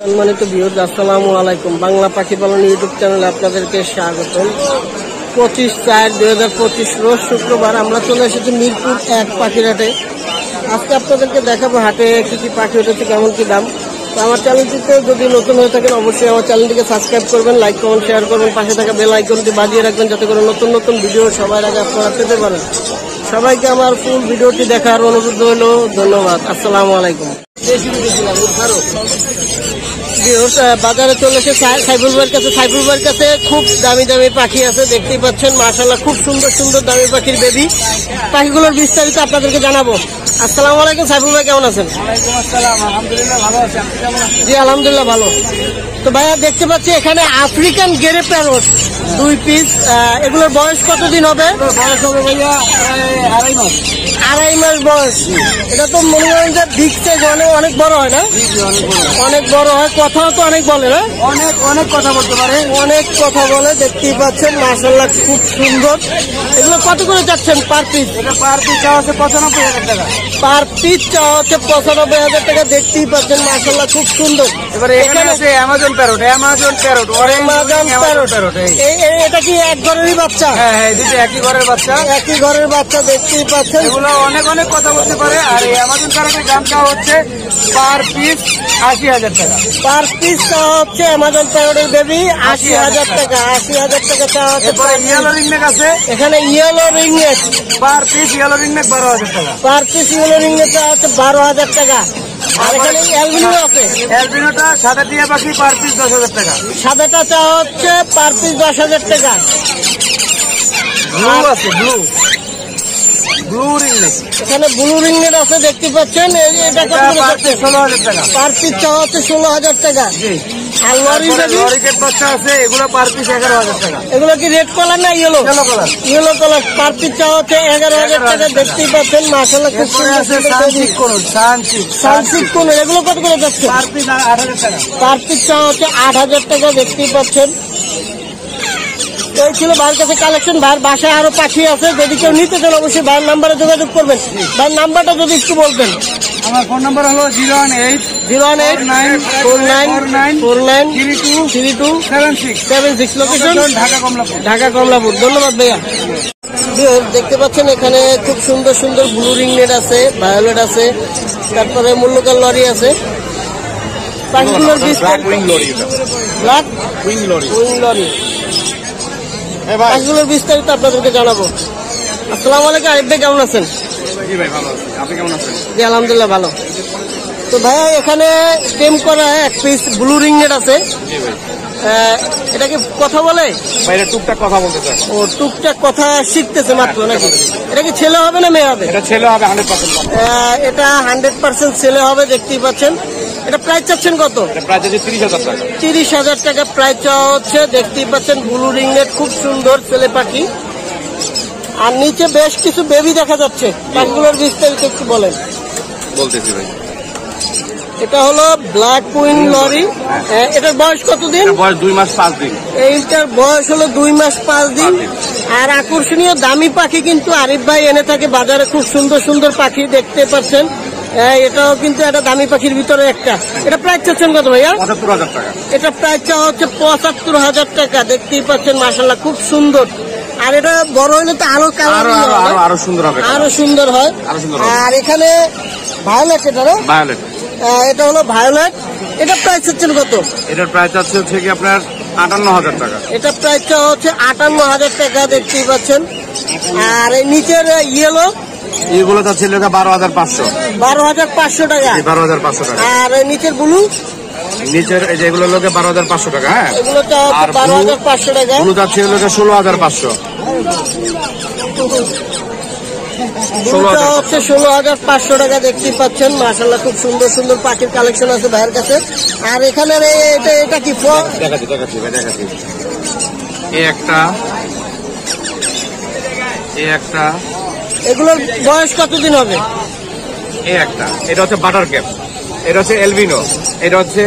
সম্মানিত ভিউয়ার্স, আসসালামু আলাইকুম। বাংলা পাখি পালন ইউটিউব চ্যানেলে আপনাদেরকে স্বাগতম। 25/4/2025 রোজ শুক্রবার আমরা চলে এসেছি মিরপুর 1 পাখির হাটে। আজকে আপনাদেরকে দেখাবো হাটে কি কি পাখি উঠেছে, কেমন কি দাম। তো আমার চ্যানেলটিতে যদি নতুন হয়ে থাকেন অবশ্যই আমার চ্যানেলটিকে সাবস্ক্রাইব করবেন, লাইক কমেন্ট শেয়ার করবেন, পাশে থাকা বেল আইকনটি বাজিয়ে রাখবেন যাতে করে নতুন নতুন ভিডিও সবার আগে আপনারা পেতে পারেন। সবাইকে আমার ফুল ভিডিওটি দেখার অনুরোধ রইল। ধন্যবাদ। আসসালামু আলাইকুম। বাজারে চলে এসে সাইফুল ভাইয়ের কাছে। সাইফুল ভাইয়ের কাছে খুব দামি দামি পাখি আছে, দেখতেই পাচ্ছেন। মাশাআল্লাহ খুব সুন্দর সুন্দর দামি পাখির বেবি। পাখিগুলোর বিস্তারিত আপনাদেরকে জানাবো। আসসালামু আলাইকুম সাইফুল ভাই, কেমন আছেন? জি আলহামদুলিল্লাহ ভালো। তো ভাইয়া দেখতে পাচ্ছি এখানে আফ্রিকান গেরে প্যারট 2 পিস। এগুলোর বয়স কতদিন হবে? বয়স হবে ভাইয়া 2.5 মাস বয়স। এটা তো মনে করেন যে বিগ সাইজ, অনেক বড় হয় না? অনেক বড় হয়। কথাও তো অনেক বলে না? অনেক কথা বলতে পারে, অনেক কথা বলে, দেখতেই পাচ্ছেন। মাশাআল্লাহ খুব সুন্দর। এগুলো কত করে যাচ্ছেন পার পিস? এটা পার পিস চাওয়া হচ্ছে 95,000 টাকা। পার পিস চাওয়া হচ্ছে 95,000 টাকা। দেখতেই পাচ্ছেন মাশাআল্লাহ খুব সুন্দর। এবারে এখানে আছে অ্যামাজন প্যারট, অ্যামাজন প্যারট। এটা কি এক ঘরেরই বাচ্চা? হ্যাঁ, দুটো একই ঘরের বাচ্চা। একই ঘরের বাচ্চা, দেখতেই পাচ্ছেন। এগুলো অনেক কথা বলতে পারে। আর এই অ্যামাজন প্যারটের দাম চাওয়া হচ্ছে পার পিস 80,000 টাকা। পার পিস চাওয়া হচ্ছে অ্যামাজন প্যারটের বেবি 80,000 টাকা। 80,000 টাকা চাওয়া হচ্ছে। ইয়েলো রিংনেক আছে, এখানে yellow ringneck per piece yellow ringneck 12,000 টাকা। পার পিস ইয়েলো রিংনেক চাওয়া হচ্ছে 12,000 টাকা। আর এখানে অ্যালবিনো আছে। অ্যালবিনোটা সাদা টিয়া পাখি পার পিস 10,000 টাকা। সাদাটা চাওয়া হচ্ছে পার পিস 10,000 টাকা। ব্লু আছে, ব্লু রিংনেক। এখানে ব্লু রিংনেট আছে, দেখতে পাচ্ছেন। এটা কত করে যাচ্ছে? 16,000 টাকা। পার পিস চাওয়া হচ্ছে 16,000 টাকা। আর লরিকেট বাচ্চা আছে, এগুলো পার পিস 11,000 টাকা। এগুলো কি রেড কালার না yellow? Colour. Yellow colour. Per piece চাওয়া হচ্ছে 11,000 টাকা। দেখতেই পাচ্ছেন মাশাআল্লাহ খুব সুন্দর। সানসিক কোন, এগুলো কত করে যাচ্ছে? পার পিস 8,000 টাকা। পার পিস চাওয়া হচ্ছে 8,000 টাকা। দেখতেই পাচ্ছেন। এই ছিল ভাইয়ের কাছে কালেকশন। ভাইয়ের বাসায় আরো পাখি আছে, যদি কেউ নিতে চান অবশ্যই ভাইয়ের নাম্বারে যোগাযোগ করবেন। ভাইয়ের নাম্বারটা যদি একটু বলতেন। আমার ফোন নাম্বার হলো 01849323276। লোকেশন ঢাকা কমলাপুর। ধন্যবাদ ভাইয়া। দেখতে পাচ্ছেন এখানে খুব সুন্দর সুন্দর ব্লু রিংনেট আছে, ভায়োলেট আছে, তারপরে মূল্যকার লরি আছে। পাখিগুলোর ব্ল্যাক উইং লরি। পাখিগুলোর বিস্তারিত আপনাদেরকে জানাবো। আসসালামু আলাইকুম আরিফ ভাই, কেমন আছেন? জি আলহামদুলিল্লাহ ভালো। তো ভাইয়া এখানে টেম করা এক পিস ব্লু রিংনেট আছে। এটা কি কথা বলে? টুকটাক কথা বলতে চাই। ও টুকটাক কথা শিখতেছে মাত্র নাকি? এটা কি ছেলে হবে না মেয়ে হবে? এটা ছেলে হবে 100%। এটা 100% ছেলে হবে, দেখতেই পাচ্ছেন। এটা প্রাইস চাচ্ছেন কত? প্রাইস আছে 30,000 টাকা। 30,000 টাকা প্রাইস চাওয়া হচ্ছে। দেখতেই পাচ্ছেন ব্লু রিংনেট, খুব সুন্দর ছেলে পাখি। আর নিচে বেশ কিছু বেবি দেখা যাচ্ছে। পাখিগুলোর বিস্তারিত একটু বলেন। বলতেছি ভাই, এটা হলো ব্ল্যাক উইং লরি। এটার বয়স কতদিন? বয়স 2 মাস 5 দিন। এইটার বয়স হলো 2 মাস 5 দিন। আর আকর্ষণীয় দামি পাখি কিন্তু আরিফ ভাই এনে থাকে বাজারে। খুব সুন্দর সুন্দর পাখি দেখতে পাচ্ছেন। এটাও কিন্তু একটা দামি পাখির ভিতরে একটা। এটা প্রাইস চাচ্ছেন কত ভাইয়া? 75,000 টাকা। এটা প্রাইস চাওয়া হচ্ছে 75,000 টাকা। দেখতেই পাচ্ছেন মাশাআল্লাহ খুব সুন্দর। আর এটা বড় হলে তো আরো আরো সুন্দর হবে, আরো সুন্দর হয়। আর এখানে ভায়োলেট, এটা হলো ভায়োলেট। এটা প্রাইস চাচ্ছেন কত? এটার প্রাইস হচ্ছে কি আপনার 58,000 টাকা। এটা প্রাইস চাওয়া হচ্ছে 58,000 টাকা। দেখতেই পাচ্ছেন। আর এই নিচের ইয়েলো, এগুলো তো ছিল 12,500। 12,500 টাকা। 12,500 টাকা। আর নিচের ব্লু, নিচের এই যেগুলো 12,500 টাকা। হ্যাঁ, এগুলো চাওয়া হচ্ছে 12,500 টাকা। ব্লু যাচ্ছে 16,500। 16,500 টাকা। দেখতেই পাচ্ছেন মাশাআল্লাহ খুব সুন্দর সুন্দর পাখির কালেকশন আছে ভাইয়ের কাছে। আর এখানে এটা কি দেখাচ্ছি। একটা এগুলোর বয়স কতদিন হবে? এটা হচ্ছে বাটার ক্যাপ, এটা হচ্ছে এলবিনো, এটা হচ্ছে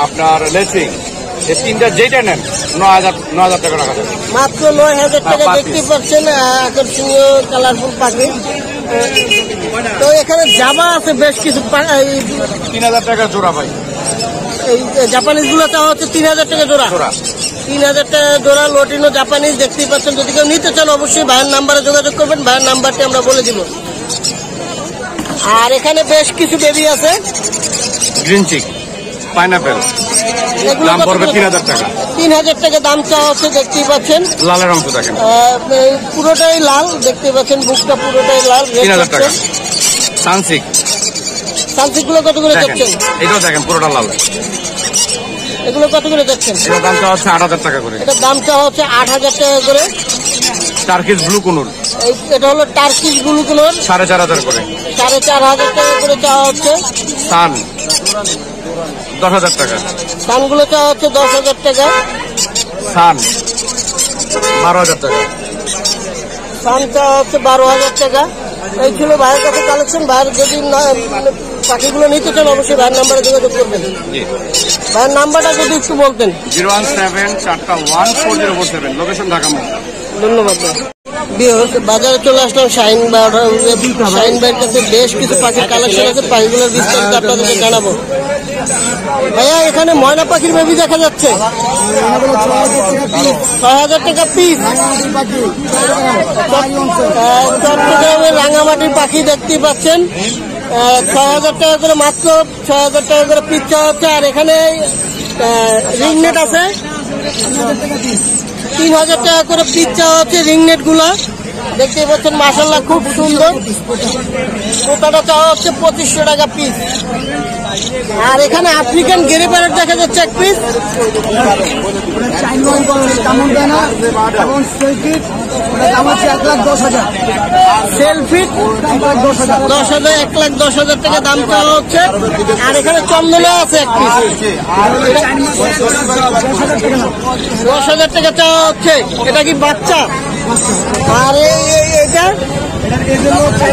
আপনার লেসিং। এই তিনটা যেটা নেন 9,000 টাকা রাখা যাবে। মাত্র 9,000 টাকা। দেখতে পাচ্ছেন আকর্ষণীয় কালারফুল পাখি। তো এখানে জামা আছে বেশ কিছু। 3,000 টাকা জোড়া ভাই। এই জাপানিজ গুলো চাওয়া হচ্ছে 3000 টাকা জোড়া। 3000 টাকা জোড়া লটিনো জাপানিজ দেখতেই পাচ্ছেন। যদি কেউ নিতে চান অবশ্যই ভাইয়ের নাম্বারে যোগাযোগ করবেন, ভাইয়ের নাম্বারটি আমরা বলে দিব। আর এখানে বেশ কিছু বেবি আছে, গ্রিন চিক, পাইনাপেল, দাম পড়বে 3000 টাকা। 3000 টাকা দাম চাওয়া হচ্ছে, দেখতেই পাচ্ছেন। লালের অংশ দেখেন, পুরোটাই লাল, দেখতে পাচ্ছেন বুকটা পুরোটাই লাল। 3000 টাকা। সানসিক, সানসিক গুলো কত করে যাচ্ছেন? এটাও দেখেন পুরোটা লাল। এগুলো কত করে যাচ্ছেন? এটার দাম চাওয়া হচ্ছে 8000 টাকা করে। এটার দাম চাওয়া হচ্ছে 8000 টাকা করে। টার্কিশ ব্লু কুনুর, এটা হলো টার্কিশ ব্লু কুনুর, 4500 করে। 4500 টাকা করে চাওয়া হচ্ছে। সান 10000 টাকা। সানগুলো চাওয়া হচ্ছে 10000 টাকা। সান 12000 টাকা। সান চাওয়া হচ্ছে 12000 টাকা। এই ছিল ভাইয়ের কাছে কালেকশন। ভাইয়ের যদি পাখিগুলো নিতে চান অবশ্যই ভাইয়ের নাম্বারে যোগাযোগ করবেন। ভাইয়ের নাম্বারটা যদি একটু বলতেন। 017414047, লোকেশন ঢাকা। ধন্যবাদ। বাজারে চলে আসলাম শাহিন ভাইয়ের কাছে। বেশ কিছু পাখির কালেকশন আছে, পাখিগুলোর বিস্তারিত আপনাদেরকে জানাবো। ভাইয়া এখানে ময়না পাখির বেবি দেখা যাচ্ছে, 6000 টাকা পিস। চট্টগ্রামের রাঙামাটির পাখি দেখতেই পাচ্ছেন, 6000 টাকা করে, মাত্র 6000 টাকা করে পিস চাওয়া হচ্ছে। আর এখানে রিংনেট আছে, 3000 টাকা করে পিস চাওয়া হচ্ছে। রিংনেট গুলা দেখতেই পাচ্ছেন, মাশাআল্লাহ খুব সুন্দর। ওটাটা চাওয়া হচ্ছে 2500 টাকা পিস। আর এখানে আফ্রিকান গেরে প্যারট দেখা যাচ্ছে এক পিস, সেলফিট 10,000, 1,10,000 টাকা দাম চাওয়া হচ্ছে। আর এখানে চন্দনা আছে এক পিস, 10,000 টাকা চাওয়া হচ্ছে। এটা কি বাচ্চা? আর এটা হচ্ছে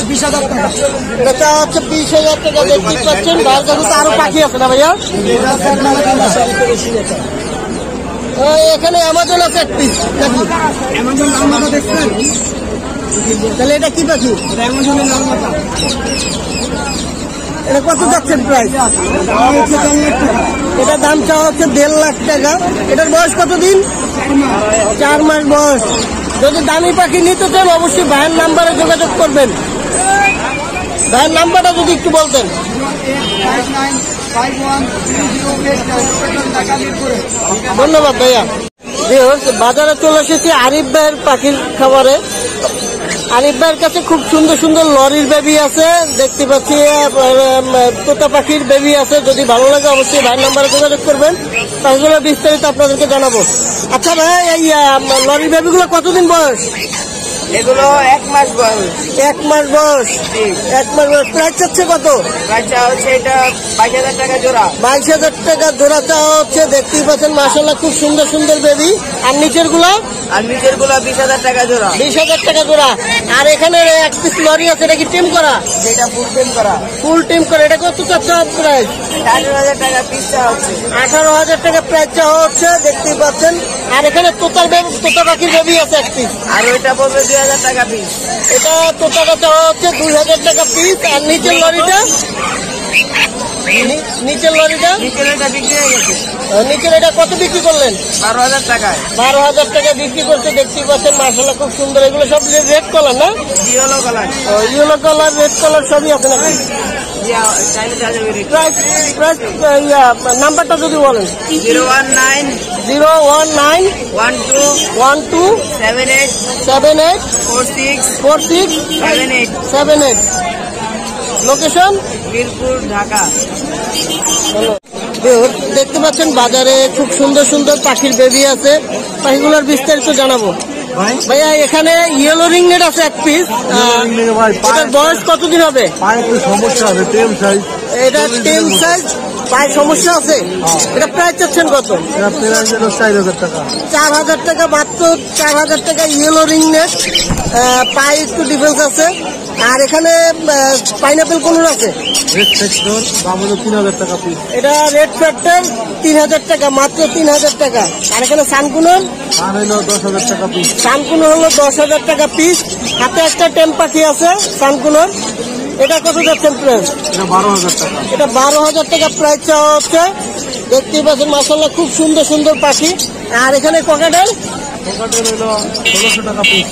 20,000 টাকা। এটা হচ্ছে 20,000 টাকা। দেখতে পাচ্ছেন ভাইয়ের কাছে তো আরো পাখি আছে না ভাইয়া? এখানে অ্যামাজন আছে এক পিস। তাহলে এটা কি পাখি? এটা কত যাচ্ছেন প্রাইস? এটা দাম চাওয়া হচ্ছে 1.5 লাখ টাকা। এটার বয়স কতদিন? 4 মাস বয়স। যদি দামি পাখি নিতে চান অবশ্যই ভাইয়ের নাম্বারে যোগাযোগ করবেন। ভাইয়ের নাম্বারটা যদি একটু বলতেন। ধন্যবাদ ভাইয়া। বাজারে চলে এসেছি আরিফ ভাইয়ের পাখির খাবারে। আরিফ ভাইয়ের কাছে খুব সুন্দর সুন্দর লরির বেবি আছে, দেখতে পাচ্ছি তোতা পাখির বেবি আছে। যদি ভালো লাগে অবশ্যই ভাইয়ের নাম্বারে যোগাযোগ করবেন, তাহলে বিস্তারিত আপনাদেরকে জানাবো। আচ্ছা ভাই, এই লরির বেবিগুলো কতদিন বয়স? এগুলো 1 মাস বয়স। 1 মাস বয়স। 1 মাস বয়স। প্রাইস চাচ্ছে কত? প্রাইস হচ্ছে এটা 22,000 টাকা জোড়া। 22,000 টাকা জোড়া চাওয়া হচ্ছে। দেখতেই পাচ্ছেন মাশাআল্লাহ খুব সুন্দর সুন্দর বেবি। আর নিচের গুলা? আর নিচের গুলো 20,000 টাকা জোড়া। 20,000 টাকা জোড়া। আর এখানে এক পিস লরি আছে, এটা কি টিম করা? এটা ফুল টিম করা। ফুল টিম করা। এটা কত চাচ্ছে প্রাইস? 18,000 টাকা পিস চাওয়া হচ্ছে। 18,000 টাকা প্রাইস চাওয়া হচ্ছে, দেখতেই পাচ্ছেন। আর এখানে তোতা পাখির বেবি আছে এক পিস, আর ওইটা পড়বে 2,000 টাকা পিস। এটা তোতাটা চাওয়া হচ্ছে 2,000 টাকা পিস। আর নিচের লরিটা? নিচের লরিটা? নিচের এটা বিক্রি হয়ে গেছে। নিচের এটা কত বিক্রি করলেন? 12,000 টাকায়। 12,000 টাকা বিক্রি করতে। দেখতেই পাচ্ছেন মাশাআল্লাহ খুব সুন্দর। এগুলো সব রেড কালার না? Yellow colour. Yellow colour, red colour সবই আছে নাকি? নাম্বারটা যদি বলেন। 019 12 78 78 46 46 78 78। লোকেশন মিরপুর, ঢাকা। দেখতে পাচ্ছেন বাজারে খুব সুন্দর সুন্দর পাখির বেবি আছে, পাখিগুলোর বিস্তারিত জানাবো। ভাইয়া এখানে ইয়েলো রিংনেট আছে এক পিস, এটার বয়স কতদিন হবে? সমস্যা আছে, টেম সাইজ। এটা টেম সাইজ, পায়ে সমস্যা আছে। এটা প্রাইস চাচ্ছেন কত? 4,000 টাকা। 4,000 টাকা, মাত্র 4,000 টাকা। ইয়েলো রিংনেট, পায়ে একটু ডিফারেন্স আছে। আর এখানে পাইনাপেল কোন আছে? রেড ফ্যাক্টর, দাম হলো 3,000 টাকা পিস। এটা রেড ফ্যাক্টর 3,000 টাকা, মাত্র 3,000 টাকা। আর এখানে সানকুনর? আর হলো 10,000 টাকা পিস। সানকুনর হলো 10,000 টাকা পিস। হাতে একটা টেম পাখি আছে সানকুনর, এটা কত যাচ্ছেন প্রাইস? এটা 12,000 টাকা। এটা 12,000 টাকা প্রাইস চাওয়া হচ্ছে। দেখতেই পাচ্ছেন মাশাআল্লাহ খুব সুন্দর সুন্দর পাখি। আর এখানে ককাটেল কোকাটেল হলো 1600 টাকা পিস।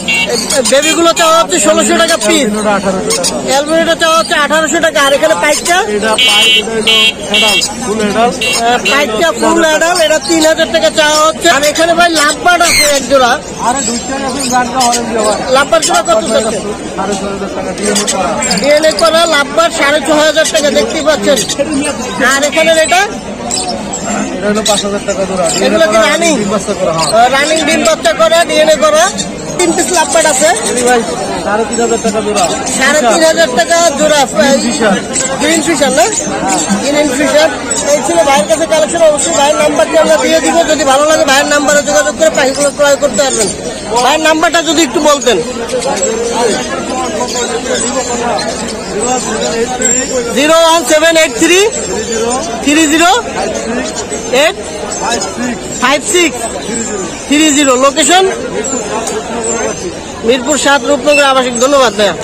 বেবিগুলো চাওয়া হচ্ছে 1600 টাকা পিস। এটা 1800 টাকা। অ্যালবিনোটা চাওয়া হচ্ছে 1800 টাকা। আর এখানে পাইকটা এটা পাই, এটা হলো অ্যাডাল্ট, ফুল অ্যাডাল্ট। পাইকটা ফুল অ্যাডাল, এটা 3000 টাকা চাওয়া হচ্ছে। আর এখানে ভাই লাভবার্ড আছে এক জোড়া। আরে দুইটা এখন গানটা অরেঞ্জ হয়। লাভবার্ড জোড়া কত যাচ্ছে? 6,500 টাকা ডিএমএ করা। ডিএনএ করা লাভবার্ড 6,500 টাকা দেখতেই পাচ্ছেন। আর এখানে এটা এটা হলো 5,000 টাকা জোড়া। এগুলো কি রানিং? ডিম বাচ্চা করা, হ্যাঁ। রানিং ডিম বাচ্চা করা, ডিএনএ করা 3 পিস লাভবার্ড আছে। এই ভাই 3,500 টাকা জোড়া। 3,500 টাকা জোড়া। ফিশার। গ্রিন ফিশার না? Green fisher. এই ছিল ভাইয়ের কাছে কালেকশন। অবশ্যই ভাইয়ের নাম্বারটি আমরা দিয়ে দিব। যদি ভালো লাগে ভাইয়ের নাম্বারে যোগাযোগ করে পাখিগুলো ক্রয় করতে পারবেন। ভাইয়ের নাম্বারটা যদি একটু বলতেন। 01783 30 85630। লোকেশন মিরপুর 7 রূপনগর আবাসিক। ধন্যবাদ ভাইয়া।